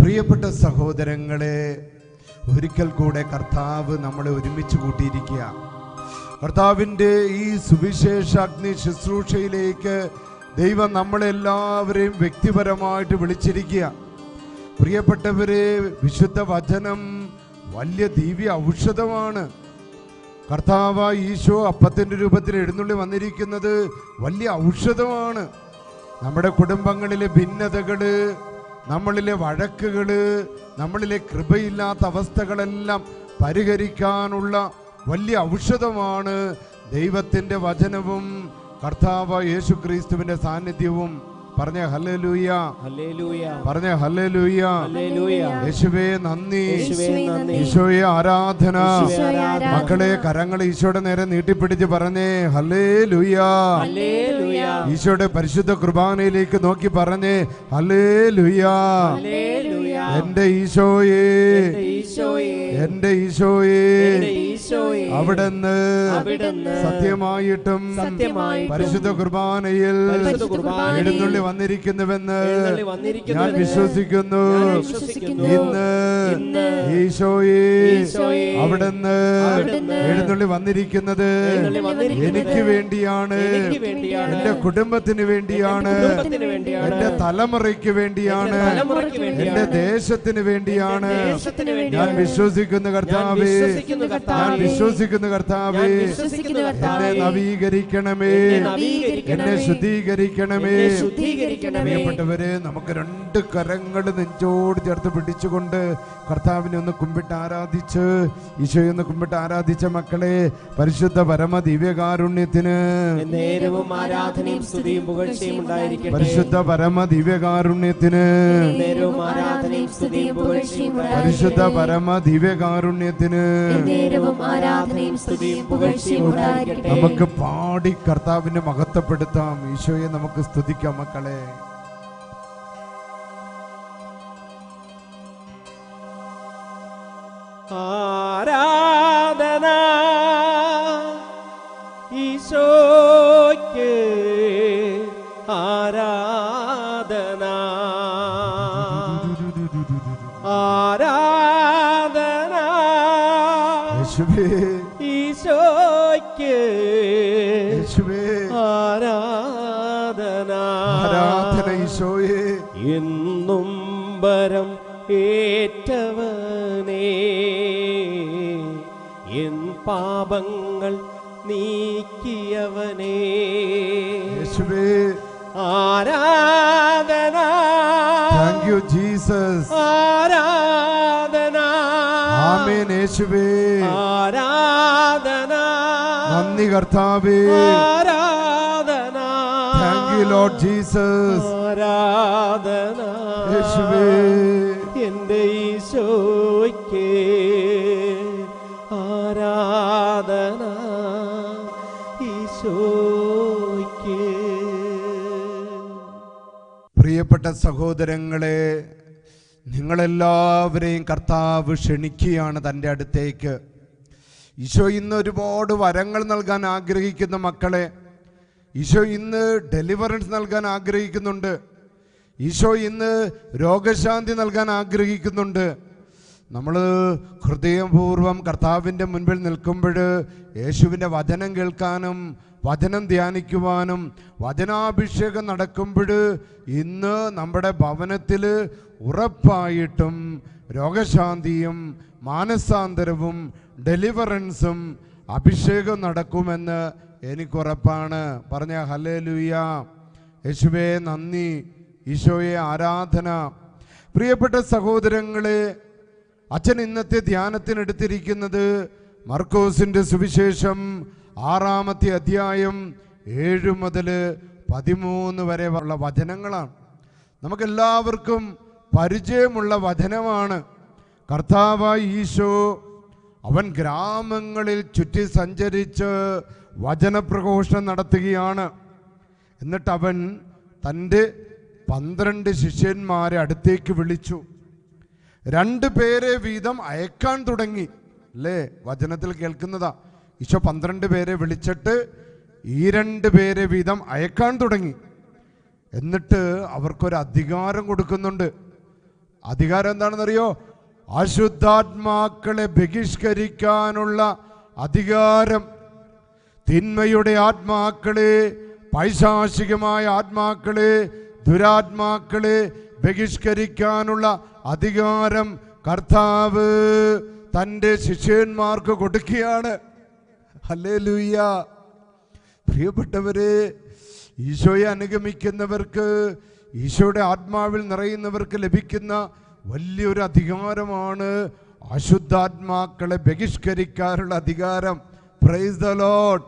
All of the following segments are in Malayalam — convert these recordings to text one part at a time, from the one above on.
പ്രിയപ്പെട്ട സഹോദരങ്ങളെ, ഒരിക്കൽ കൂടെ കർത്താവ് നമ്മളെ ഒരുമിച്ച് കൂട്ടിയിരിക്കുക. കർത്താവിൻ്റെ ഈ സുവിശേഷാഗ്നി ശുശ്രൂഷയിലേക്ക് ദൈവം നമ്മളെല്ലാവരെയും വ്യക്തിപരമായിട്ട് വിളിച്ചിരിക്കുക. പ്രിയപ്പെട്ടവരെ, വിശുദ്ധ വചനം വലിയ ദിവ്യ ഔഷധമാണ്. കർത്താവ് ഈശോ അപ്പത്തിൻ്റെ രൂപത്തിൽ എഴുന്നള്ളി വന്നിരിക്കുന്നത് വലിയ ഔഷധമാണ്. നമ്മുടെ കുടുംബങ്ങളിലെ ഭിന്നതകള്, നമ്മളിലെ വഴക്കുകള്, നമ്മളിലെ കൃപയില്ലാത്ത അവസ്ഥകളെല്ലാം പരിഹരിക്കാനുള്ള വലിയ ഔഷധമാണ് ദൈവത്തിൻ്റെ വചനവും കർത്താവ് യേശു ക്രിസ്തുവിന്റെ സാന്നിധ്യവും. പറഞ്ഞ ഹല്ലേലൂയ, പറഞ്ഞ ഹല്ലേലൂയ. യേശുവേ നന്ദി, ഈശോയെ ആരാധന. മക്കളെ, കരങ്ങൾ ഈശോയുടെ നേരെ നീട്ടിപ്പിടിച്ച് പറഞ്ഞേ ഹല്ലേലൂയ. ഈശോയുടെ പരിശുദ്ധ കുർബാനയിലേക്ക് നോക്കി പറഞ്ഞേ ഹല്ലേലൂയ. എന്റെ ഈശോയെ, എന്റെ ഈശോയെ, അവിടുന്ന് സത്യമായിട്ടും പരിശുദ്ധ കുർബാനയിൽ എഴുന്നള്ളി വന്നിരിക്കുന്നുവെന്ന് ഞാൻ വിശ്വസിക്കുന്നു. ഇന്ന് ഈശോയെ അവിടുന്ന് എഴുന്നള്ളി വന്നിരിക്കുന്നത് എനിക്ക് വേണ്ടിയാണ്, എന്റെ കുടുംബത്തിന് വേണ്ടിയാണ്, എന്റെ തലമുറയ്ക്ക് വേണ്ടിയാണ്, എന്റെ ദേശത്തിന് വേണ്ടിയാണ്. ഞാൻ വിശ്വസിക്കുന്നു കർത്താവേ, ഞാൻ വിശ്വസിക്കുന്നു കർത്താവേ. എന്നെ നവീകരിക്കണമേ, എന്നെ ശുദ്ധീകരിക്കണമേ. പ്രിയപ്പെട്ടവരെ, നമുക്ക് രണ്ട് കരങ്ങൾ നെഞ്ചോട് ചേർത്ത് പിടിച്ചുകൊണ്ട് കർത്താവിനെ ഒന്ന് കുമ്പിട്ട് ആരാധിച്ച്, ഈശോയെ ഒന്ന് കുമ്പിട്ട് ആരാധിച്ച മക്കളെ, പരിശുദ്ധ പരമ ദിവ്യകാരുണ്യത്തിന് നേരവും ആരാധനയും സ്തുതിയും പുകഴ്ചയും ഉണ്ടായിരിക്കട്ടെ. പരിശുദ്ധ പരമ ദിവ്യകാരുണ്യത്തിന് നേരവും ആരാധനയും സ്തുതിയും പുകഴ്ചയും പരിശുദ്ധ പരമ ദിവ്യകാരുണ്യത്തിന് നേരവും ആരാധനയും സ്തുതിയും പുകഴ്ചയും ഉണ്ടായിരിക്കട്ടെ. നമുക്ക് പാടി കർത്താവിനെ മഹത്വപ്പെടുത്താം. ഈശോയെ നമുക്ക് സ്തുതിക്കാം മക്കളെ. ആരാധന ഈശോയ്ക്ക്, ആരാധന ആരാധന ഈശോയ്ക്ക്, ആരാധന ആരാധന ഈശോയെ. എന്നും വരം ഏറ്റവനേ, എൻ പാപങ്ങൾ നീക്കിയവനേ, ആരാധന. Thank you Jesus. ആരാധന. ആമേൻ യേശുവേ. ആരാധന. നന്ദി കർത്താവേ. ആരാധന. Thank you Lord Jesus. ആരാധന യേശുവേ. എന്റെ ഈശോയ്ക്ക് ആരാധന, ഈശോയ്ക്ക്. പ്രിയപ്പെട്ട സഹോദരങ്ങളെ, നിങ്ങളെല്ലാവരെയും കർത്താവ് ക്ഷണിക്കുകയാണ് തൻ്റെ അടുത്തേക്ക്. ഈശോ ഇന്ന് ഒരുപാട് വരങ്ങൾ നൽകാൻ ആഗ്രഹിക്കുന്ന മക്കളെ, ഈശോ ഇന്ന് ഡെലിവറൻസ് നൽകാൻ ആഗ്രഹിക്കുന്നുണ്ട്. ഈശോ ഇന്ന് രോഗശാന്തി നൽകാൻ ആഗ്രഹിക്കുന്നുണ്ട്. നമ്മൾ ഹൃദയപൂർവ്വം കർത്താവിൻ്റെ മുൻപിൽ നിൽക്കുമ്പോൾ യേശുവിൻ്റെ വചനം കേൾക്കാനും വചനം ധ്യാനിക്കുവാനും വചനാഭിഷേകം നടക്കുമ്പോൾ ഇന്ന് നമ്മുടെ ഭവനത്തിൽ ഉറപ്പായിട്ടും രോഗശാന്തിയും മാനസാന്തരവും ഡെലിവറൻസും അഭിഷേകം നടക്കുമെന്ന് എനിക്കുറപ്പാണ്. പറഞ്ഞ ഹല്ലേലൂയ. യേശുവേ നന്ദി, ഈശോയെ ആരാധന. പ്രിയപ്പെട്ട സഹോദരങ്ങളെ, അച്ഛൻ ഇന്നത്തെ ധ്യാനത്തിനെടുത്തിരിക്കുന്നത് മർക്കോസിൻ്റെ സുവിശേഷം 6-ാമത്തെ അധ്യായം 7 മുതൽ 13 വരെ ഉള്ള വചനങ്ങളാണ്. നമുക്കെല്ലാവർക്കും പരിചയമുള്ള വചനമാണ്. കർത്താവായ ഈശോ അവൻ ഗ്രാമങ്ങളിൽ ചുറ്റി സഞ്ചരിച്ച് വചനപ്രഘോഷണം നടത്തുകയാണ്. എന്നിട്ട് അവൻ തൻ്റെ 12 ശിഷ്യന്മാരെ അടുത്തേക്ക് വിളിച്ചു. 2 പേരെ വീതം അയക്കാൻ തുടങ്ങി. അല്ലേ, വചനത്തിൽ കേൾക്കുന്നതാ. ഈശോ 12 പേരെ വിളിച്ചിട്ട് ഈ 2 പേരെ വീതം അയക്കാൻ തുടങ്ങി. എന്നിട്ട് അവർക്കൊരു അധികാരം കൊടുക്കുന്നുണ്ട്. അധികാരം എന്താണെന്നറിയോ? അശുദ്ധാത്മാക്കളെ ബഹിഷ്കരിക്കാനുള്ള അധികാരം. തിന്മയുടെ ആത്മാക്കളെ, പൈശാചികമായ ആത്മാക്കളെ, ദുരാത്മാക്കളെ ബഹിഷ്കരിക്കാനുള്ള അധികാരം കർത്താവ് തൻ്റെ ശിഷ്യന്മാർക്ക് കൊടുക്കുകയാണ്. ഹല്ലേലൂയ. പ്രിയപ്പെട്ടവരെ, ഈശോയെ അനുഗമിക്കുന്നവർക്ക്, ഈശോയുടെ ആത്മാവിൽ നിറയുന്നവർക്ക് ലഭിക്കുന്ന വലിയൊരു അധികാരമാണ് അശുദ്ധാത്മാക്കളെ ബഹിഷ്കരിക്കാനുള്ള അധികാരം. Praise the Lord.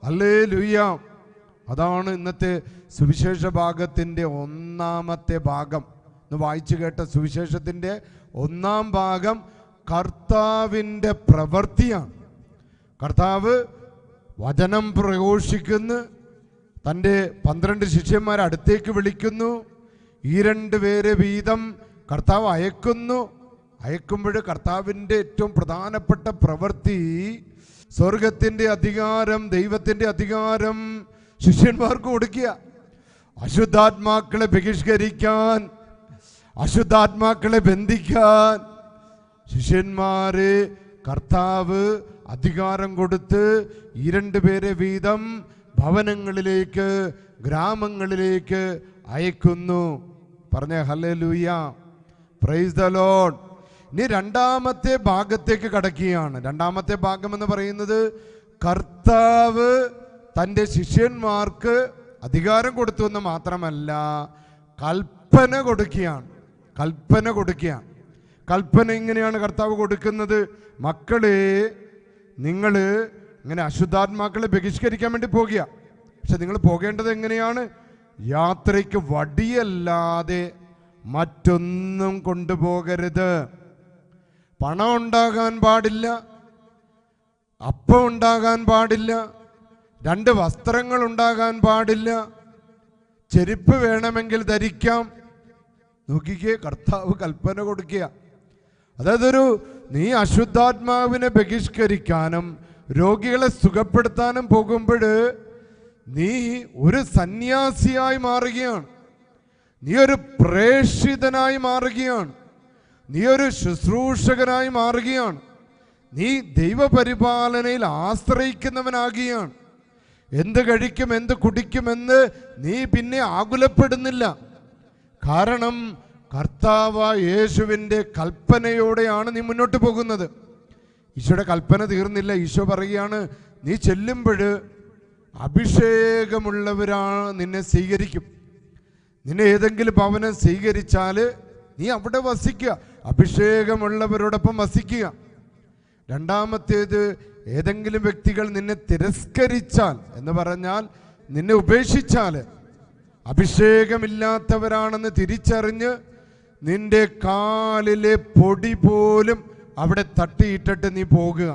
ഹല്ലേലൂയ. അതാണ് ഇന്നത്തെ സുവിശേഷ ഭാഗത്തിൻ്റെ 1-ാമത്തെ ഭാഗം. ഇന്ന് വായിച്ചു കേട്ട സുവിശേഷത്തിൻ്റെ 1-ാം ഭാഗം കർത്താവിൻ്റെ പ്രവൃത്തിയാണ്. കർത്താവ് വചനം പ്രഘോഷിക്കുന്നു, തൻ്റെ 12 ശിഷ്യന്മാരെ അടുത്തേക്ക് വിളിക്കുന്നു, ഈ 2 പേരെ വീതം കർത്താവ് അയക്കുന്നു. അയക്കുമ്പോൾ കർത്താവിൻ്റെ ഏറ്റവും പ്രധാനപ്പെട്ട പ്രവൃത്തി സ്വർഗത്തിൻ്റെ അധികാരം, ദൈവത്തിൻ്റെ അധികാരം ശിഷ്യന്മാർക്ക് കൊടുക്കുക. അശുദ്ധാത്മാക്കളെ ബഹിഷ്കരിക്കാൻ, അശുദ്ധാത്മാക്കളെ ബന്ധിക്കാൻ ശിഷ്യന്മാരെ കർത്താവ് അധികാരം കൊടുത്ത് ഈ 2 പേരെ വീതം ഭവനങ്ങളിലേക്ക്, ഗ്രാമങ്ങളിലേക്ക് അയക്കുന്നു. പറഞ്ഞ ഹല്ലേലൂയ. Praise the Lord. ഇനി 2-ാമത്തെ ഭാഗത്തേക്ക് കടക്കുകയാണ്. 2-ാമത്തെ ഭാഗം എന്ന് പറയുന്നത് കർത്താവ് തൻ്റെ ശിഷ്യന്മാർക്ക് അധികാരം കൊടുത്തു എന്ന് മാത്രമല്ല, കൽപ്പന കൊടുക്കുകയാണ്. കൽപ്പന എങ്ങനെയാണ് കർത്താവ് കൊടുക്കുന്നത്? മക്കളെ, നിങ്ങൾ ഇങ്ങനെ അശുദ്ധാത്മാക്കളെ ബഹിഷ്കരിക്കാൻ വേണ്ടി പോകുക. പക്ഷെ നിങ്ങൾ പോകേണ്ടത് എങ്ങനെയാണ്? യാത്രയ്ക്ക് വടിയല്ലാതെ മറ്റൊന്നും കൊണ്ടുപോകരുത്. പണം ഉണ്ടാകാൻ പാടില്ല, അപ്പം ഉണ്ടാകാൻ പാടില്ല, 2 വസ്ത്രങ്ങൾ ഉണ്ടാകാൻ പാടില്ല, ചെരുപ്പ് വേണമെങ്കിൽ ധരിക്കാം. നോക്കിക്കേ, കർത്താവ് കൽപ്പന കൊടുക്കുക. അതായത് നീ അശുദ്ധാത്മാവിനെ ബഹിഷ്കരിക്കാനും രോഗികളെ സുഖപ്പെടുത്താനും പോകുമ്പോൾ നീ ഒരു സന്യാസിയായി മാറുകയാണ്, നീ ഒരു പ്രേക്ഷിതനായി മാറുകയാണ്, നീ ഒരു ശുശ്രൂഷകനായി മാറുകയാണ്, നീ ദൈവപരിപാലനയിൽ ആശ്രയിക്കുന്നവനാകുകയാണ്. എന്ത് കഴിക്കും, എന്ത് കുടിക്കുമെന്ന് നീ പിന്നെ ആകുലപ്പെടുന്നില്ല. കാരണം കർത്താവ് യേശുവിൻ്റെ കൽപ്പനയോടെയാണ് നീ മുന്നോട്ട് പോകുന്നത്. ഈശോയുടെ കൽപ്പന തീർന്നില്ല. ഈശോ പറയുകയാണ്, നീ ചെല്ലുമ്പോൾ അഭിഷേകമുള്ളവരാണ് നിന്നെ സ്വീകരിക്കും. നിന്നെ ഏതെങ്കിലും ഭവനം സ്വീകരിച്ചാൽ നീ അവിടെ വസിക്കുക, അഭിഷേകമുള്ളവരോടൊപ്പം വസിക്കുക. 2-ാമത്തേത്, ഏതെങ്കിലും വ്യക്തികൾ നിന്നെ തിരസ്കരിച്ചാൽ എന്ന് പറഞ്ഞാൽ നിന്നെ ഉപേക്ഷിച്ചാൽ, അഭിഷേകമില്ലാത്തവരാണെന്ന് തിരിച്ചറിഞ്ഞ് നിന്റെ കാലിലെ പൊടി പോലും അവിടെ തട്ടിയിട്ടിട്ട് നീ പോകുക.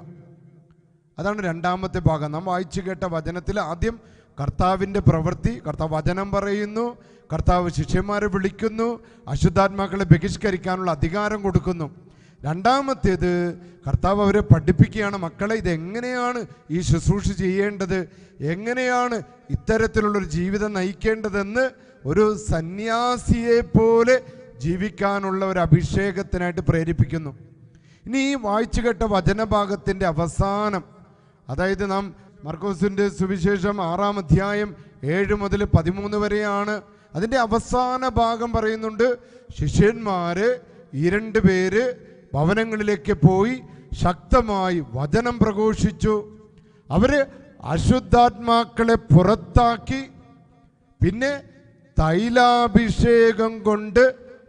അതാണ് 2-ാമത്തെ ഭാഗം. നാം വായിച്ചു കേട്ട വചനത്തിൽ ആദ്യം കർത്താവിൻ്റെ പ്രവൃത്തി, കർത്താവ് വചനം പറയുന്നു, കർത്താവ് ശിഷ്യന്മാരെ വിളിക്കുന്നു, അശുദ്ധാത്മാക്കളെ ബഹിഷ്കരിക്കാനുള്ള അധികാരം കൊടുക്കുന്നു. 2-ാമത്തേത്, കർത്താവ് അവരെ പഠിപ്പിക്കുകയാണ്. മക്കളെ, ഇതെങ്ങനെയാണ് ഈ ശുശ്രൂഷ ചെയ്യേണ്ടത്, എങ്ങനെയാണ് ഇത്തരത്തിലുള്ളൊരു ജീവിതം നയിക്കേണ്ടതെന്ന് ഒരു സന്യാസിയെ പോലെ ജീവിക്കാനുള്ള ഒരു അഭിഷേകത്തിനായിട്ട് പ്രേരിപ്പിക്കുന്നു. ഇനി ഈ വായിച്ചു കേട്ട വചനഭാഗത്തിൻ്റെ അവസാനം, അതായത് നാം മർക്കോസിൻ്റെ സുവിശേഷം 6-ാം അധ്യായം 7 മുതൽ 13 വരെയാണ്. അതിൻ്റെ അവസാന ഭാഗം പറയുന്നുണ്ട്, ശിഷ്യന്മാര് ഈ 2 പേര് ഭവനങ്ങളിലേക്ക് പോയി ശക്തമായി വചനം പ്രഘോഷിച്ചു. അവര് അശുദ്ധാത്മാക്കളെ പുറത്താക്കി. പിന്നെ തൈലാഭിഷേകം കൊണ്ട്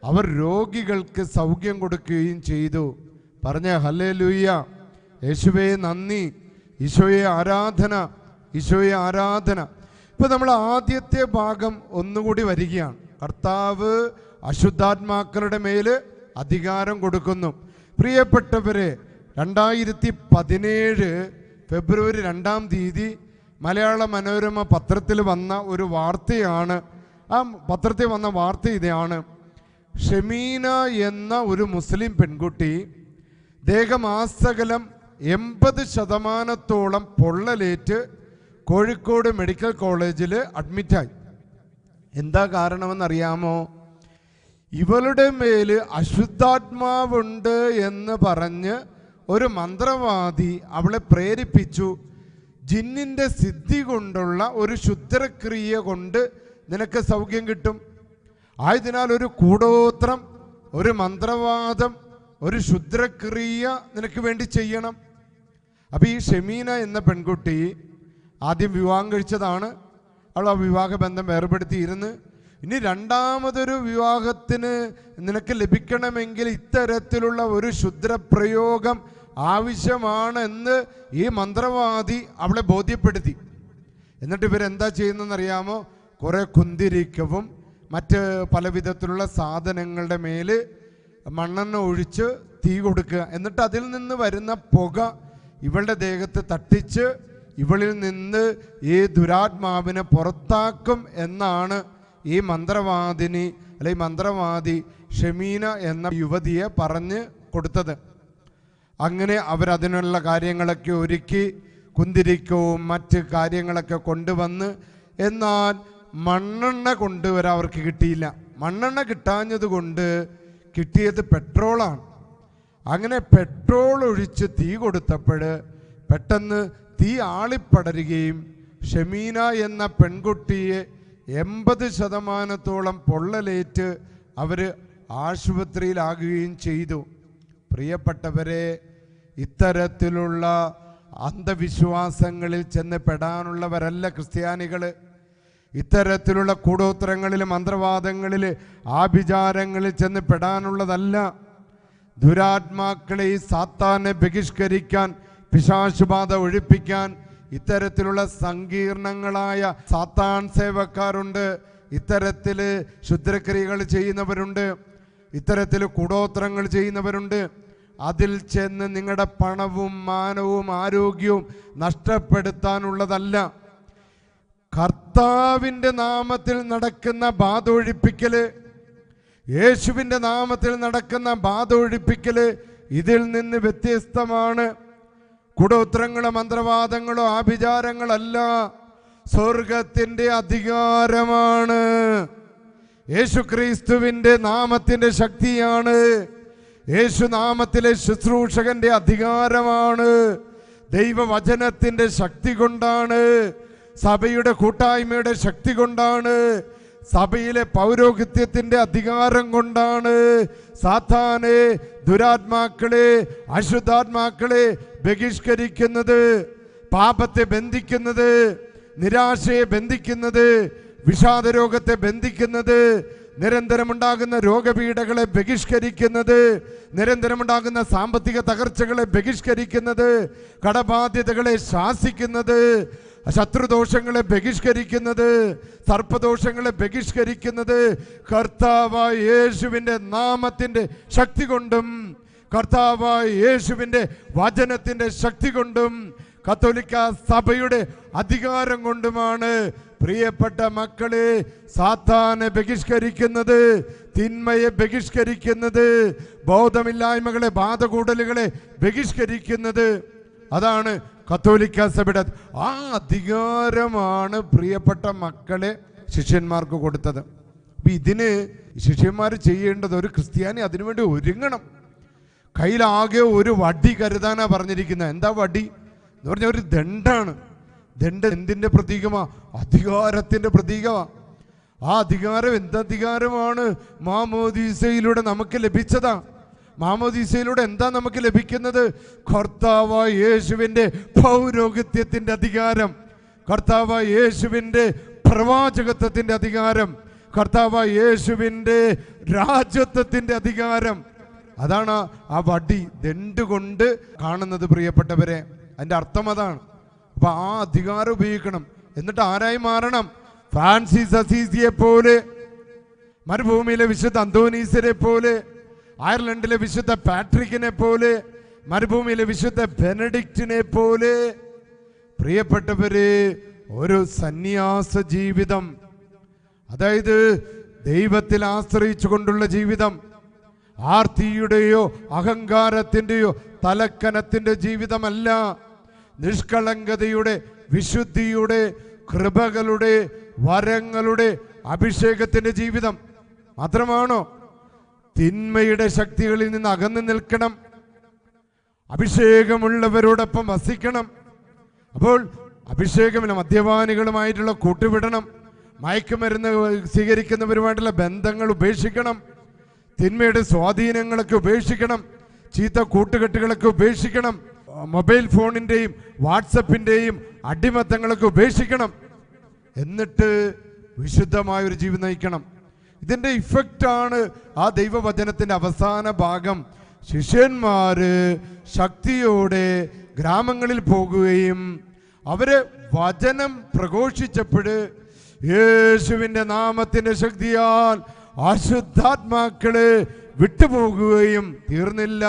അവർ രോഗികൾക്ക് സൗഖ്യം കൊടുക്കുകയും ചെയ്തു. പറഞ്ഞ ഹല്ലേലൂയ. യേശുവേ നന്ദി, ഈശോയെ ആരാധന, ഈശോയെ ആരാധന. ഇപ്പൊ നമ്മൾ ആദ്യത്തെ ഭാഗം ഒന്നുകൂടി വരികയാണ്. കർത്താവ് അശുദ്ധാത്മാക്കളുടെ മേല് അധികാരം കൊടുക്കുന്നു. പ്രിയപ്പെട്ടവരെ, 2017 ഫെബ്രുവരി 2-ാം തീയതി മലയാള മനോരമ പത്രത്തിൽ വന്ന ഒരു വാർത്തയാണ്. ആ പത്രത്തിൽ വന്ന വാർത്ത ഇതാണ്: ഷമീന എന്ന ഒരു മുസ്ലിം പെൺകുട്ടി ദേഹമാസകലം 80% പൊള്ളലേറ്റ് കോഴിക്കോട് മെഡിക്കൽ കോളേജിൽ അഡ്മിറ്റായി. എന്താ കാരണമെന്നറിയാമോ? ഇവളുടെ മേല് അശുദ്ധാത്മാവുണ്ട് എന്ന് പറഞ്ഞ് ഒരു മന്ത്രവാദി അവളെ പ്രേരിപ്പിച്ചു. ജിന്നിൻ്റെ സിദ്ധി കൊണ്ടുള്ള ഒരു ശുദ്രക്രിയ കൊണ്ട് നിനക്ക് സൗഖ്യം കിട്ടും. ആയതിനാൽ ഒരു കൂടോത്രം, ഒരു മന്ത്രവാദം, ഒരു ശുദ്രക്രിയ നിനക്ക് വേണ്ടി ചെയ്യണം. അപ്പം ഈ ഷമീന എന്ന പെൺകുട്ടി ആദ്യം വിവാഹം കഴിച്ചതാണ്. അവൾ ആ വിവാഹബന്ധം വേർപെടുത്തിയിരുന്ന് ഇനി രണ്ടാമതൊരു വിവാഹത്തിന് നിനക്ക് ലഭിക്കണമെങ്കിൽ ഇത്തരത്തിലുള്ള ഒരു ശുദ്രപ്രയോഗം ആവശ്യമാണെന്ന് ഈ മന്ത്രവാദി അവളെ ബോധ്യപ്പെടുത്തി. എന്നിട്ട് ഇവരെന്താ ചെയ്യുന്നതെന്നറിയാമോ? കുറേ കുന്തിരിക്കവും മറ്റ് പല വിധത്തിലുള്ള സാധനങ്ങളുടെ മേല് മണ്ണെണ്ണ ഒഴിച്ച് തീ കൊടുക്കുക. എന്നിട്ട് അതിൽ നിന്ന് വരുന്ന പുക ഇവളുടെ ദേഹത്ത് തട്ടിച്ച് ഇവളിൽ നിന്ന് ഈ ദുരാത്മാവിനെ പുറത്താക്കും എന്നാണ് ഈ മന്ത്രവാദിനി അല്ലെങ്കിൽ മന്ത്രവാദി ഷമീന എന്ന യുവതിയെ പറഞ്ഞ് കൊടുത്തത്. അങ്ങനെ അവരതിനുള്ള കാര്യങ്ങളൊക്കെ ഒരുക്കി കുന്തിരിക്കവും മറ്റ് കാര്യങ്ങളൊക്കെ കൊണ്ടുവന്ന്, എന്നാൽ മണ്ണെണ്ണ കൊണ്ടുവരാൻ അവർക്ക് കിട്ടിയില്ല. മണ്ണെണ്ണ കിട്ടാഞ്ഞത് കൊണ്ട് കിട്ടിയത് പെട്രോളാണ്. അങ്ങനെ പെട്രോൾ ഒഴിച്ച് തീ കൊടുത്തപ്പോൾ പെട്ടെന്ന് തീ ആളിപ്പടരുകയും ഷമീന എന്ന പെൺകുട്ടിയെ 80% പൊള്ളലേറ്റ് അവർ ആശുപത്രിയിലാകുകയും ചെയ്തു. പ്രിയപ്പെട്ടവരെ, ഇത്തരത്തിലുള്ള അന്ധവിശ്വാസങ്ങളിൽ ചെന്ന് പെടാനുള്ളവരല്ല ക്രിസ്ത്യാനികൾ. ഇത്തരത്തിലുള്ള കൂടോത്രങ്ങളിൽ, മന്ത്രവാദങ്ങളിൽ, ആഭിചാരങ്ങളിൽ ചെന്ന് പെടാനുള്ളതല്ല. ദുരാത്മാക്കളെ, ഈ സാത്താനെ ബഹിഷ്കരിക്കാൻ, പിശാചുബാധ ഒഴിപ്പിക്കാൻ ഇത്തരത്തിലുള്ള സങ്കീർണങ്ങളായ സാത്താൻ സേവക്കാരുണ്ട്. ഇത്തരത്തിൽ ശുദ്രക്രിയകൾ ചെയ്യുന്നവരുണ്ട്, ഇത്തരത്തിൽ കൂടോത്രങ്ങൾ ചെയ്യുന്നവരുണ്ട്. അതിൽ ചെന്ന് നിങ്ങളുടെ പണവും മാനവും ആരോഗ്യവും നഷ്ടപ്പെടുത്താനുള്ളതല്ല. കർത്താവിൻ്റെ നാമത്തിൽ നടക്കുന്ന ബാധ ഒഴിപ്പിക്കല്, യേശുവിൻ്റെ നാമത്തിൽ നടക്കുന്ന ബാധ ഒഴിപ്പിക്കല് ഇതിൽ നിന്ന് വ്യത്യസ്തമാണ്. കൂടോത്രങ്ങളോ മന്ത്രവാദങ്ങളോ ആഭിചാരങ്ങളല്ല, സ്വർഗത്തിൻ്റെ അധികാരമാണ്. യേശുക്രിസ്തുവിൻ്റെ നാമത്തിൻ്റെ ശക്തിയാണ്. യേശുനാമത്തിലെ ശുശ്രൂഷകന്റെ അധികാരമാണ്. ദൈവവചനത്തിൻ്റെ ശക്തി കൊണ്ടാണ്, സഭയുടെ കൂട്ടായ്മയുടെ ശക്തി കൊണ്ടാണ്, സഭയിലെ പൗരോഹിത്യത്തിൻ്റെ അധികാരം കൊണ്ടാണ് സാത്താനെ, ദുരാത്മാക്കളെ, അശുദ്ധാത്മാക്കളെ ബഹിഷ്കരിക്കുന്നത്, പാപത്തെ ബന്ധിക്കുന്നത്, നിരാശയെ ബന്ധിക്കുന്നത്, വിഷാദരോഗത്തെ ബന്ധിക്കുന്നത്, നിരന്തരമുണ്ടാകുന്ന രോഗപീഠകളെ ബഹിഷ്കരിക്കുന്നത്, നിരന്തരമുണ്ടാകുന്ന സാമ്പത്തിക തകർച്ചകളെ ബഹിഷ്കരിക്കുന്നത്, കടബാധ്യതകളെ ശാസിക്കുന്നത്, ശത്രുദോഷങ്ങളെ ബഹിഷ്കരിക്കുന്നത്, സർപ്പദോഷങ്ങളെ ബഹിഷ്കരിക്കുന്നത് കർത്താവായ യേശുവിൻ്റെ നാമത്തിൻ്റെ ശക്തി കൊണ്ടും കർത്താവായ യേശുവിൻ്റെ വചനത്തിൻ്റെ ശക്തി കൊണ്ടും കത്തോലിക്ക സഭയുടെ അധികാരം കൊണ്ടുമാണ്. പ്രിയപ്പെട്ട മക്കളെ, സാത്താനെ ബഹിഷ്കരിക്കുന്നത്, തിന്മയെ ബഹിഷ്കരിക്കുന്നത്, ബോധമില്ലായ്മകളെ, ബാധകൂടലുകളെ ബഹിഷ്കരിക്കുന്നത്, അതാണ് കത്തോലിക്ക സഭയുടെ ആ അധികാരമാണ് പ്രിയപ്പെട്ട മക്കളെ ശിഷ്യന്മാർക്ക് കൊടുത്തത്. അപ്പം ഇതിന് ശിഷ്യന്മാർ ചെയ്യേണ്ടത്, ഒരു ക്രിസ്ത്യാനി അതിനുവേണ്ടി ഒരുങ്ങണം. കയ്യിലാകെ ഒരു വടി കരുതാനാണ് പറഞ്ഞിരിക്കുന്നത്. എന്താ വടി എന്ന് പറഞ്ഞാൽ ഒരു ദണ്ഡാണ്. ദണ്ഡ് എന്തിൻ്റെ പ്രതീകമാണ്? അധികാരത്തിൻ്റെ പ്രതീകമാണ്. ആ അധികാരം എന്തധികാരമാണ്? മാമോദീസയിലൂടെ നമുക്ക് ലഭിച്ചതാ. മാമോദീസയിലൂടെ എന്താ നമുക്ക് ലഭിക്കുന്നത്? കർത്താവായ യേശുവിൻ്റെ പൗരോഹിത്യത്തിൻ്റെ അധികാരം, കർത്താവായ യേശുവിൻ്റെ പ്രവാചകത്വത്തിൻ്റെ അധികാരം, കർത്താവായ യേശുവിൻ്റെ രാജ്യത്വത്തിൻ്റെ അധികാരം. അതാണ് ആ വടി ദണ്ഡ് കൊണ്ട് കാണുന്നത്. പ്രിയപ്പെട്ടവരെ, അതിൻ്റെ അർത്ഥം അതാണ്. അപ്പൊ ആ അധികാരം ഉപയോഗിക്കണം. എന്നിട്ട് ആരായി മാറണം? ഫ്രാൻസിസ് അസീസിയെ പോലെ, മരുഭൂമിയിലെ വിശുദ്ധ അന്തോനീസിനെ പോലെ, അയർലൻഡിലെ വിശുദ്ധ പാട്രിക്കിനെ പോലെ, മരുഭൂമിയിലെ വിശുദ്ധ ബെനഡിക്റ്റിനെ പോലെ പ്രിയപ്പെട്ടവര് ഒരു സന്യാസ ജീവിതം, അതായത് ദൈവത്തിൽ ആശ്രയിച്ചു കൊണ്ടുള്ള ജീവിതം, ആർത്തിയുടെയോ അഹങ്കാരത്തിൻ്റെയോ തലക്കനത്തിൻ്റെ ജീവിതമല്ല, നിഷ്കളങ്കതയുടെ, വിശുദ്ധിയുടെ, കൃപകളുടെ, വരങ്ങളുടെ, അഭിഷേകത്തിൻ്റെ ജീവിതം മാത്രമാണോ? തിന്മയുടെ ശക്തികളിൽ നിന്ന് അകന്നു നിൽക്കണം, അഭിഷേകമുള്ളവരോടൊപ്പം വസിക്കണം. അപ്പോൾ അഭിഷേകമില്ല മദ്യപാനികളുമായിട്ടുള്ള കൂട്ടുവിടണം, മയക്കുമരുന്ന് സ്വീകരിക്കുന്നവരുമായിട്ടുള്ള ബന്ധങ്ങൾ ഉപേക്ഷിക്കണം, തിന്മയുടെ സ്വാധീനങ്ങളൊക്കെ ഉപേക്ഷിക്കണം, ചീത്ത കൂട്ടുകെട്ടുകളൊക്കെ ഉപേക്ഷിക്കണം, മൊബൈൽ ഫോണിൻ്റെയും വാട്സപ്പിൻ്റെയും അടിമത്തങ്ങളൊക്കെ ഉപേക്ഷിക്കണം. എന്നിട്ട് വിശുദ്ധമായൊരു ജീവിതം നയിക്കണം. ഇതിൻ്റെ ഇഫക്റ്റാണ് ആ ദൈവവചനത്തിൻ്റെ അവസാന ഭാഗം. ശിഷ്യന്മാര് ശക്തിയോടെ ഗ്രാമങ്ങളിൽ പോകുകയും അവര് വചനം പ്രഘോഷിച്ചപ്പോൾ യേശുവിൻ്റെ നാമത്തിൻ്റെ ശക്തിയാൽ അശുദ്ധാത്മാക്കള് വിട്ടുപോകുകയും തീർന്നില്ല.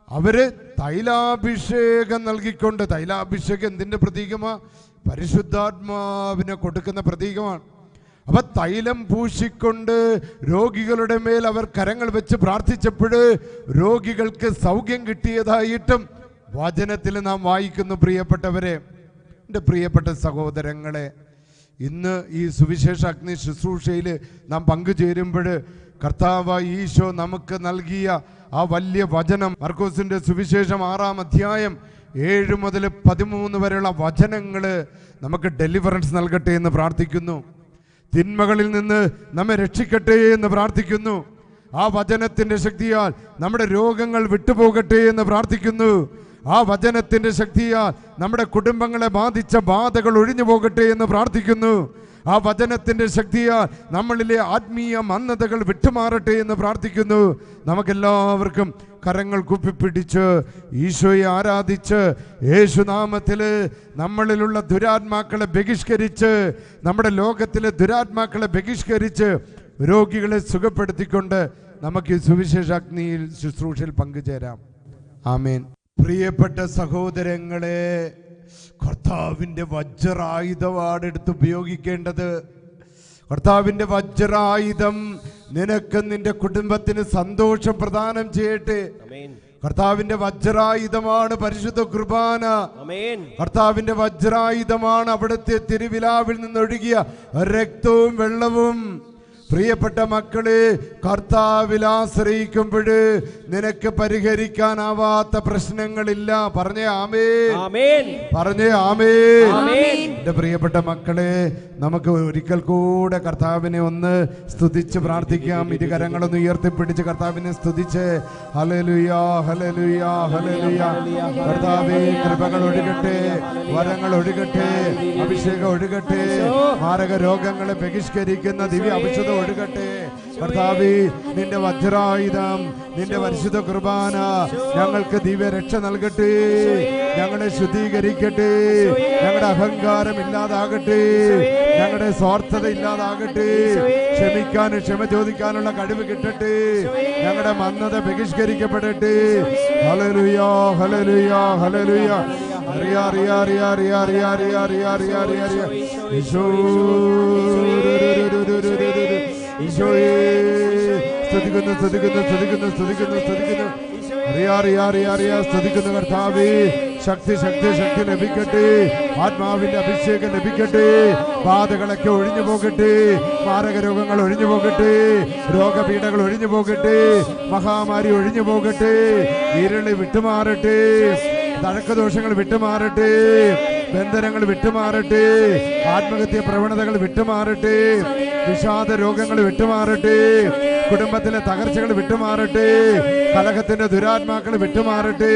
അവര് തൈലാഭിഷേകം നൽകിക്കൊണ്ട്, തൈലാഭിഷേകം എന്തിൻ്റെ പ്രതീകമാ? പരിശുദ്ധാത്മാവിനെ കൊടുക്കുന്ന പ്രതീകമാണ്. അപ്പൊ തൈലം പൂശിക്കൊണ്ട് രോഗികളുടെ മേൽ അവർ കരങ്ങൾ വെച്ച് പ്രാർത്ഥിച്ചപ്പോൾ രോഗികൾക്ക് സൗഖ്യം കിട്ടിയതായിട്ടും വചനത്തിൽ നാം വായിക്കുന്നു. പ്രിയപ്പെട്ടവരെ, എൻ്റെ പ്രിയപ്പെട്ട സഹോദരങ്ങളെ, ഇന്ന് ഈ സുവിശേഷ അഗ്നി ശുശ്രൂഷയിൽ നാം പങ്കുചേരുമ്പോൾ കർത്താവ് ഈശോ നമുക്ക് നൽകിയ ആ വലിയ വചനം, മർക്കോസിന്റെ സുവിശേഷം 6-ാം അധ്യായം 7 മുതൽ 13 വരെയുള്ള വചനങ്ങൾ നമുക്ക് ഡെലിവറൻസ് നൽകട്ടെ എന്ന് പ്രാർത്ഥിക്കുന്നു. തിന്മകളിൽ നിന്ന് നമ്മെ രക്ഷിക്കട്ടെ എന്ന് പ്രാർത്ഥിക്കുന്നു. ആ വചനത്തിന്റെ ശക്തിയാൽ നമ്മുടെ രോഗങ്ങൾ വിട്ടുപോകട്ടെ എന്ന് പ്രാർത്ഥിക്കുന്നു. ആ വചനത്തിന്റെ ശക്തിയാൽ നമ്മുടെ കുടുംബങ്ങളെ ബാധിച്ച ബാധകൾ ഒഴിഞ്ഞു പോകട്ടെ എന്ന് പ്രാർത്ഥിക്കുന്നു. ആ വചനത്തിന്റെ ശക്തിയാൽ നമ്മളിലെ ആത്മീയ മന്ദതകൾ വിട്ടുമാറട്ടെ എന്ന് പ്രാർത്ഥിക്കുന്നു. നമുക്കെല്ലാവർക്കും കരങ്ങൾ കുപ്പിപ്പിടിച്ച് ഈശോയെ ആരാധിച്ച് യേശുനാമത്തില് നമ്മളിലുള്ള ദുരാത്മാക്കളെ ബഹിഷ്കരിച്ച്, നമ്മുടെ ലോകത്തിലെ ദുരാത്മാക്കളെ ബഹിഷ്കരിച്ച് രോഗികളെ സുഖപ്പെടുത്തിക്കൊണ്ട് നമുക്ക് ഈ സുവിശേഷ അഗ്നിയിൽ ശുശ്രൂഷയിൽ പങ്കുചേരാം. ആമേൻ. പ്രിയപ്പെട്ട സഹോദരങ്ങളെ, കർത്താവിൻ്റെ വജ്രായുധമാണ് എടുത്ത് ഉപയോഗിക്കേണ്ടത്. കർത്താവിൻ്റെ വജ്രായുധം നിനക്ക് നിന്റെ കുടുംബത്തിന് സന്തോഷം പ്രദാനം ചെയ്യട്ടെ. കർത്താവിന്റെ വജ്രായുധമാണ് പരിശുദ്ധ കുർബാന. കർത്താവിന്റെ വജ്രായുധമാണ് അവിടുത്തെ തിരുവിലാവിൽ നിന്നൊഴുകിയ രക്തവും വെള്ളവും. പ്രിയപ്പെട്ട മക്കളെ, കർത്താവിൽ ആശ്രയിക്കുമ്പോൾ നിനക്ക് പരിഹരിക്കാനാവാത്ത പ്രശ്നങ്ങളില്ല. പറഞ്ഞേ ആമേൻ, പറഞ്ഞേ ആമേൻ. എന്റെ പ്രിയപ്പെട്ട മക്കളെ, നമുക്ക് ഒരിക്കൽ കൂടെ കർത്താവിനെ ഒന്ന് സ്തുതിച്ച് പ്രാർത്ഥിക്കാം. ഇരുകരങ്ങളൊന്ന് ഉയർത്തിപ്പിടിച്ച് കർത്താവിനെ സ്തുതിച്ച് ഹല്ലേലൂയ, ഹല്ലേലൂയ, ഹല്ലേലൂയ. കർത്താവേ, കൃപകൾ ഒഴുകട്ടെ, വരങ്ങൾ ഒഴുകട്ടെ, അഭിഷേകം ഒഴുകട്ടെ, മാരക രോഗങ്ങളെ ബഹിഷ്കരിക്കുന്ന ദിവ്യ ഔഷധം ഒഴുകട്ടെ. കർത്താവേ, നിന്റെ വജ്രായുധം, നിന്റെ പരിശുദ്ധ കുർബാന ഞങ്ങൾക്ക് ദിവ്യ രക്ഷ നൽകട്ടെ, ഞങ്ങളെ ശുദ്ധീകരിക്കട്ടെ, ഞങ്ങളുടെ അഹങ്കാരം ഇല്ലാതാകട്ടെ, ഞങ്ങളുടെ സ്വാർത്ഥത ഇല്ലാതാകട്ടെ, ക്ഷമിക്കാനും ക്ഷമ ചോദിക്കാനുള്ള കഴിവ് കിട്ടട്ടെ, ഞങ്ങളുടെ മന്ദത ബഹിഷ്കരിക്കപ്പെടട്ടെ. Hallelujah, hallelujah, hallelujah. റിയാ റിയാ റിയാ റിയാ റിയാ റിയാ റിയാ റിയാ റിയാ റിയാ. ഈശോ, ഈശോയെ സ്തുതിക്കുന്നു, സ്തുതിക്കുന്നു, സ്തുതിക്കുന്നു, സ്തുതിക്കുന്നു, സ്തുതിക്കുന്നു. റിയാ റിയാ റിയാ റിയാ സ്തുതിക്കുന്നു. കർത്താവേ, ശക്തി ശക്തി ശക്തി ലഭിക്കട്ടെ, ആത്മാവിന്റെ അഭിഷേകം ലഭിക്കട്ടെ, ബാധകളൊക്കെ ഒഴിഞ്ഞു പോകട്ടെ, മാരക രോഗങ്ങൾ ഒഴിഞ്ഞു പോകട്ടെ, രോഗപീഠകൾ ഒഴിഞ്ഞു പോകട്ടെ, മഹാമാരി ഒഴിഞ്ഞു പോകട്ടെ, ഇരുളി വിട്ടുമാറട്ടെ, തഴക്കദോഷങ്ങൾ വിട്ടുമാറട്ടെ, ബന്ധനങ്ങൾ വിട്ടുമാറട്ടെ, ആത്മഹത്യ പ്രവണതകൾ വിട്ടുമാറട്ടെ, വിഷാദ രോഗങ്ങൾ വിട്ടുമാറട്ടെ, കുടുംബത്തിലെ തകർച്ചകൾ വിട്ടുമാറട്ടെ, കലഹത്തിന്റെ ദുരാത്മാക്കൾ വിട്ടുമാറട്ടെ,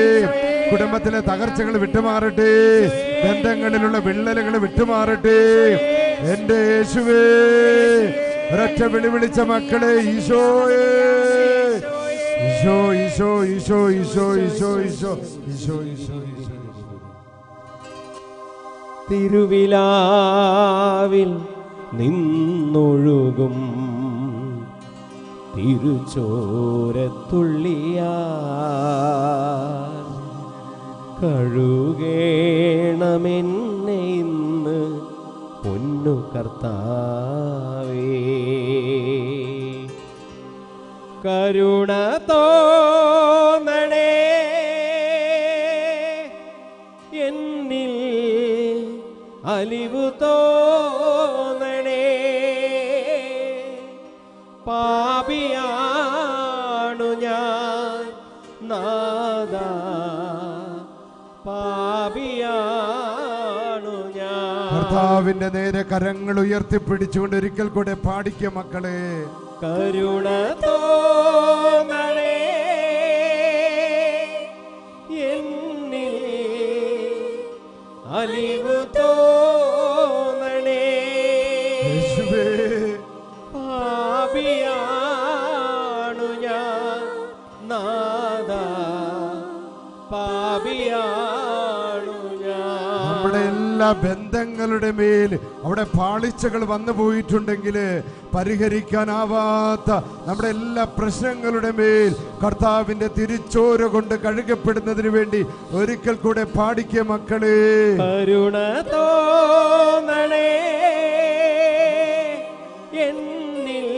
കുടുംബത്തിലെ തകർച്ചകൾ വിട്ടുമാറട്ടെ, ബന്ധങ്ങളിലുള്ള വിള്ളലുകൾ വിട്ടുമാറട്ടെ. എന്റെ യേശുവേ, ഒരൊറ്റ വിളിവിളിച്ച മക്കളെ, ഈശോയേ, ഈശോ, ഈശോ, ഈശോ, ഈശോ, ഈശോ, ഈശോ, ഈശോ, ഈശോ, ഈശോ. തിരുവിലാവിൽ നിന്നൊഴുകും തിരുച്ചോരത്തുള്ളിയാ കഴുകേണമെന്നെ ഇന്ന് പൊന്നു കർത്താവേ. കരുണ തോന്നണേ എന്നിൽ, അലിവു തോന്നണേ. പാപിയാണു ഞാൻ നാഥാ, പാപിയാണു ഞാൻ. കർത്താവിന്റെ നേരെ കരങ്ങൾ ഉയർത്തിപ്പിടിച്ചുകൊണ്ട് ഒരിക്കൽ കൂടെ പാടിക്ക മക്കളെ. കരുണ തോന്നണേ എന്നിൽ, അലിവു തോന്നണേ. യേശുവേ, പാപിയാണു ഞാൻ നാഥാ, പാപിയാണു ഞാൻ. നമ്മുടെ എല്ലാ ബന്ധങ്ങളുടെ മേൽ അവിടെ പാളിച്ചകൾ വന്നു പോയിട്ടുണ്ടെങ്കിൽ പരിഹരിക്കാനാവാത്ത നമ്മുടെ എല്ലാ പ്രശ്നങ്ങളുടെ മേൽ കർത്താവിന്റെ തിരിച്ചോര കൊണ്ട് കഴുകപ്പെടുന്നതിന് വേണ്ടി ഒരിക്കൽ കൂടെ പാടിക്ക മക്കളെ. കരുണ തോന്നണേ എന്നിൽ,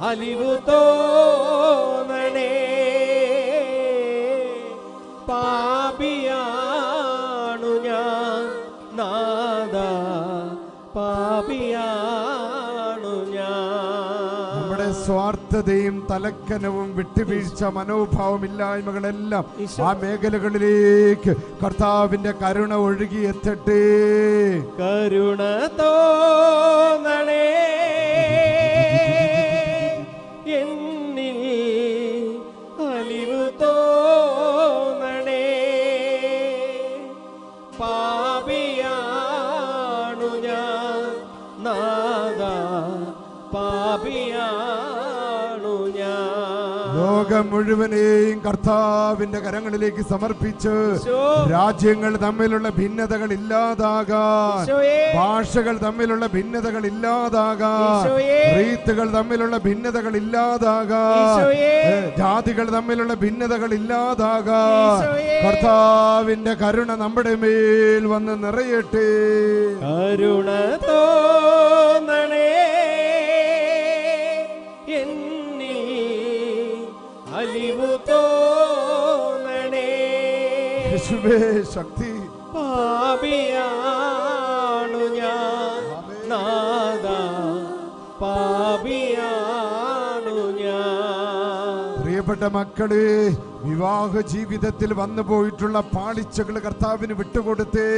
അലിവു തോന്നണേ. പാപിയാണു ഞാൻ നാഥാ, പാപിയാണു ഞാൻ. നമ്മുടെ സ്വാർത്ഥതയും തലക്കനവും വിട്ടുവീഴ്ച മനോഭാവമില്ലായ്മകളെല്ലാം ആ മേഖലകളിലേക്ക് കർത്താവിന്റെ കരുണ ഒഴുകിയെത്തട്ടെ. കരുണ തോന്നണേ എന്നിൽ, അലിവു തോന്നണേ. പാപിയാണു ഞാൻ നാഥാ, പാപിയാണു ഞാൻ. ലോകം മുഴുവനെയും കർത്താവിന്റെ കരങ്ങളിലേക്ക് സമർപ്പിച്ച് രാജ്യങ്ങൾ തമ്മിലുള്ള ഭിന്നതകൾ ഇല്ലാതാകാൻ, ഭാഷകൾ തമ്മിലുള്ള ഭിന്നതകൾ ഇല്ലാതാകാൻ, റീത്തുകൾ തമ്മിലുള്ള ഭിന്നതകൾ ഇല്ലാതാകാൻ, ജാതികൾ തമ്മിലുള്ള ഭിന്നതകൾ ഇല്ലാതാകാൻ കർത്താവിന്റെ കരുണ നമ്മുടെ മേൽ വന്ന് നിറയട്ടെ. കരുണ തോന്നണേ എന്നിൽ, അലിവു തോന്നണേ. യേശുവേ ശക്തി. പാപിയാണു ഞാൻ നാഥാ, പാപിയാണു ഞാൻ. പ്രിയപ്പെട്ട മക്കളെ, വിവാഹ ജീവിതത്തിൽ വന്നു പോയിട്ടുള്ള പാളിച്ചകൾ കർത്താവിന് വിട്ടുകൊടുത്തേ.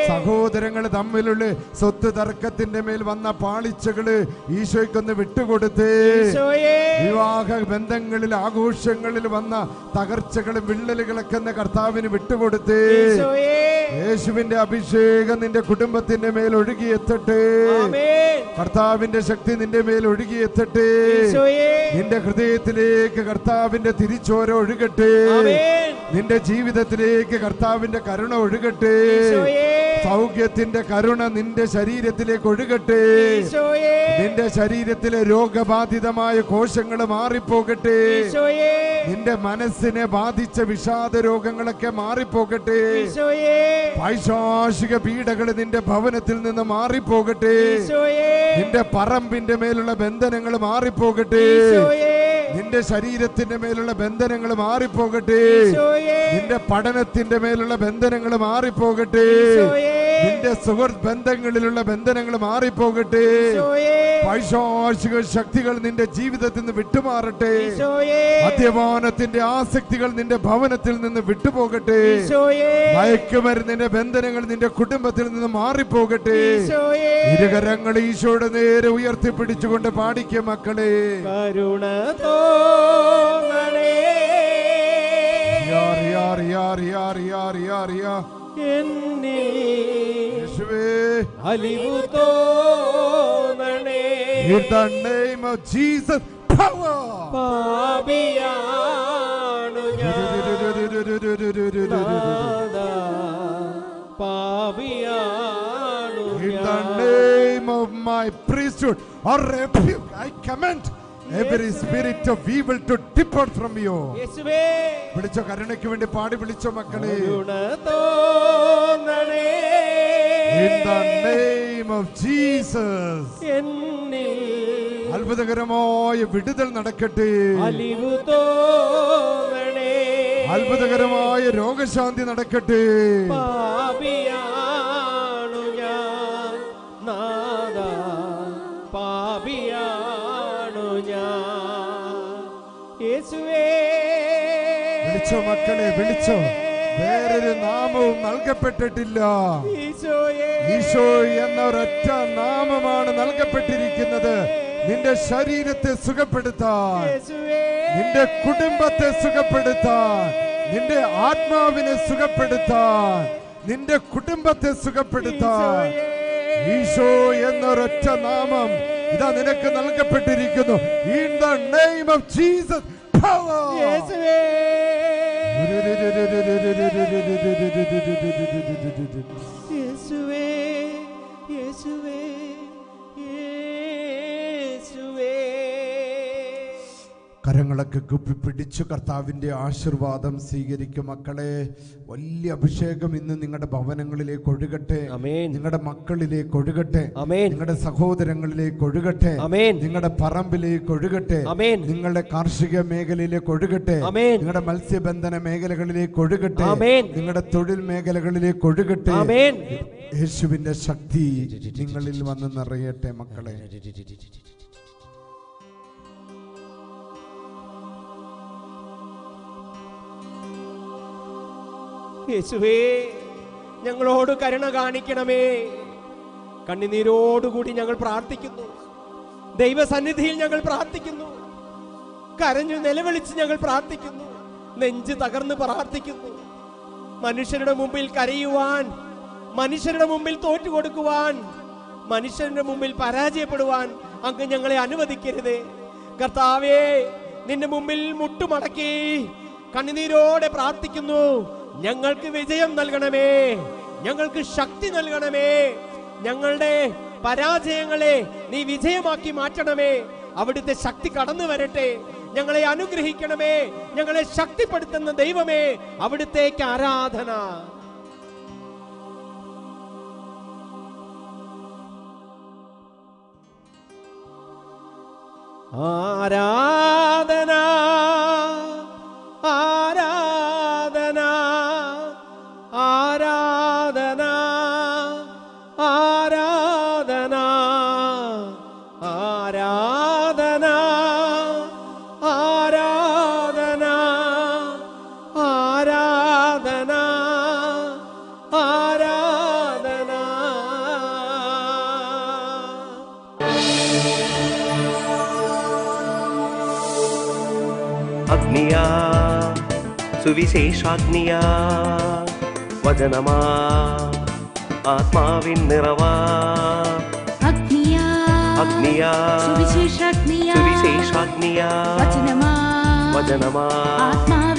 സഹോദരങ്ങൾ തമ്മിലുള്ള സ്വത്ത് തർക്കത്തിന്റെ മേൽ വന്ന പാളിച്ചകള് ഈശോയ്ക്കൊന്ന് വിട്ടുകൊടുത്തേ. വിവാഹ ബന്ധങ്ങളിൽ ആഘോഷങ്ങളിൽ വന്ന തകർച്ചകളും വിള്ളലുകളൊക്കെ കർത്താവിന് വിട്ടുകൊടുത്തേ. യേശുവിന്റെ അഭിഷേകം നിന്റെ കുടുംബത്തിന്റെ മേൽ ഒഴുകിയെത്തട്ടെ. കർത്താവിന്റെ ശക്തി നിന്റെ മേൽ ഒഴുകിയെത്തട്ടെ. നിന്റെ ഹൃദയത്തിലേക്ക് കർത്താവിന്റെ തിരിച്ചോര ഒഴുകട്ടെ. നിന്റെ ജീവിതത്തിലേക്ക് കർത്താവിന്റെ കരുണ ഒഴുകട്ടെ. സൗഖ്യത്തിന്റെ കരുണ നിന്റെ ശരീരത്തിലേക്ക് ഒഴുകട്ടെ. നിന്റെ ശരീരത്തിലെ രോഗബാധിതമായ കോശങ്ങൾ മാറിപ്പോകട്ടെ. നിന്റെ മനസ്സിനെ ബാധിച്ച വിഷാദ രോഗങ്ങളൊക്കെ മാറിപ്പോകട്ടെ. പൈശാചിക പീഡകൾ നിന്റെ ഭവനത്തിൽ നിന്ന് മാറിപ്പോകട്ടെ. നിന്റെ പറമ്പിന്റെ മേലുള്ള ബന്ധനങ്ങൾ മാറിപ്പോകട്ടെ. നിന്റെ ശരീരത്തിന്റെ മേലുള്ള ബന്ധനങ്ങൾ മാറിപ്പോകട്ടെ. നിന്റെ പഠനത്തിന്റെ മേലുള്ള ബന്ധനങ്ങൾ മാറിപ്പോകട്ടെ. നിന്റെ സുഹൃത്ത് ബന്ധങ്ങളിലുള്ള ബന്ധനങ്ങൾ മാറിപ്പോകട്ടെ. പൈശാചിക ശക്തികൾ നിന്റെ ജീവിതത്തിൽ നിന്ന് വിട്ടുമാറട്ടെ. മദ്യപാനത്തിന്റെ ആസക്തികൾ നിന്റെ ഭവനത്തിൽ നിന്ന് വിട്ടുപോകട്ടെ. മയക്കുമരുന്നിന്റെ ബന്ധനങ്ങൾ നിന്റെ കുടുംബത്തിൽ നിന്ന് മാറിപ്പോകട്ടെ. ഇരുകരങ്ങൾ ഈശോയുടെ നേരെ ഉയർത്തിപ്പിടിച്ചുകൊണ്ട് പാടിക്ക മക്കളെ. കരുണ തോന്നണേ യേശുവേ, അലിവു തോന്നണേ. In the name of Jesus, power. പാപിയാണു ഞാൻ നാഥാ, പാപിയാണു In ഞാൻ. the name of my priesthood, or rebuke, I command every spirit of evil to depart from you. യേശുവേ വിളിച്ചോ, കരുണയ്ക്ക് വേണ്ടി പാടി വിളിച്ചോ മക്കളെ. കരുണ തോന്നണേ In the name of Jesus. എന്നിൽ അത്ഭുതകരമായ വിടുതൽ നടക്കട്ടെ. അലിവു തോന്നണേ അത്ഭുതകരമായ രോഗശാന്തി നടക്കട്ടെ. പാപിയാണു ഞാൻ നാഥാ, പാപിയാണു ഞാൻ. യേശുവേ വിളിച്ചോ മക്കളെ, വിളിച്ചോ. വേറൊരു നാമവും നൽകപ്പെട്ടിട്ടില്ല. ഈശോയേ ഈശോ എന്ന ഒരൊറ്റ നാമമാണ് നൽകപ്പെട്ടിരിക്കുന്നത്. നിന്റെ ശരീരത്തെ സുഖപ്പെടുത്താൻ, യേശുവേ നിന്റെ കുടുംബത്തെ സുഖപ്പെടുത്താൻ, നിന്റെ ആത്മാവിനെ സുഖപ്പെടുത്താൻ, നിന്റെ കുടുംബത്തെ സുഖപ്പെടുത്താൻ ഈശോ എന്നൊരൊറ്റ നാമം ഇതാ നിനക്ക് നൽകപ്പെട്ടിരിക്കുന്നു. In the name of Jesus, power. യേശുവേ യേശുവേ യേശുവേ യേശുവേ. കരങ്ങളൊക്കെ കുപ്പിപ്പിടിച്ചു കർത്താവിന്റെ ആശീർവാദം സ്വീകരിക്കും മക്കളെ. വലിയ അഭിഷേകം ഇന്ന് നിങ്ങളുടെ ഭവനങ്ങളിലേക്ക് ഒഴുകട്ടെ. ആമേൻ. നിങ്ങളുടെ മക്കളിലേക്ക് ഒഴുകട്ടെ. ആമേൻ. നിങ്ങളുടെ സഹോദരങ്ങളിലേക്ക് ഒഴുകട്ടെ. ആമേൻ. നിങ്ങളുടെ പറമ്പിലേക്ക് ഒഴുകട്ടെ. ആമേൻ. നിങ്ങളുടെ കാർഷിക മേഖലയിലേക്ക് ഒഴുകട്ടെ. ആമേൻ. നിങ്ങളുടെ മത്സ്യബന്ധന മേഖലകളിലേക്ക് ഒഴുകട്ടെ. ആമേൻ. നിങ്ങളുടെ തൊഴിൽ മേഖലകളിലേക്ക് ഒഴുകട്ടെ. ആമേൻ. യേശുവിന്റെ ശക്തി നിങ്ങളിൽ വന്ന് നിറയട്ടെ മക്കളെ. യേശുവേ ഞങ്ങളോട് കരുണ കാണിക്കണമേ. കണ്ണുനീരോടുകൂടി ഞങ്ങൾ പ്രാർത്ഥിക്കുന്നു. ദൈവസന്നിധിയിൽ ഞങ്ങൾ പ്രാർത്ഥിക്കുന്നു. കരഞ്ഞു നിലവിളിച്ച് ഞങ്ങൾ പ്രാർത്ഥിക്കുന്നു. നെഞ്ച് തകർന്ന് പ്രാർത്ഥിക്കുന്നു. മനുഷ്യരുടെ മുമ്പിൽ കരയുവാൻ, മനുഷ്യരുടെ മുമ്പിൽ തോറ്റുകൊടുക്കുവാൻ, മനുഷ്യരുടെ മുമ്പിൽ പരാജയപ്പെടുവാൻ അങ്ങ് ഞങ്ങളെ അനുവദിക്കരുതേ. കർത്താവേ, നിന്റെ മുമ്പിൽ മുട്ടുമടക്കി കണ്ണുനീരോടെ പ്രാർത്ഥിക്കുന്നു. ഞങ്ങൾക്ക് വിജയം നൽകണമേ, ഞങ്ങൾക്ക് ശക്തി നൽകണമേ. ഞങ്ങളുടെ പരാജയങ്ങളെ നീ വിജയമാക്കി മാറ്റണമേ. അവിടുത്തെ ശക്തി കടന്നു വരട്ടെ. ഞങ്ങളെ അനുഗ്രഹിക്കണമേ. ഞങ്ങളെ ശക്തിപ്പെടുത്തുന്ന ദൈവമേ, അവിടുത്തേക്ക് ആരാധന. ആരാധന ആരാധന ആരാധന ആരാധന ആരാധന ആരാധന ആരാധന ആരാധന. അഗ്നിയാ സുവിശേഷാഗ്നിയാ വചനമാ ആത്മാവിൻ നിറവാ. അഗ്നിയാ അഗ്നിയാ സുവിശേഷാഗ്നിയാ സുവിശേഷാഗ്നിയാ വചനമാ വചനമാ ആത്മാവിൻ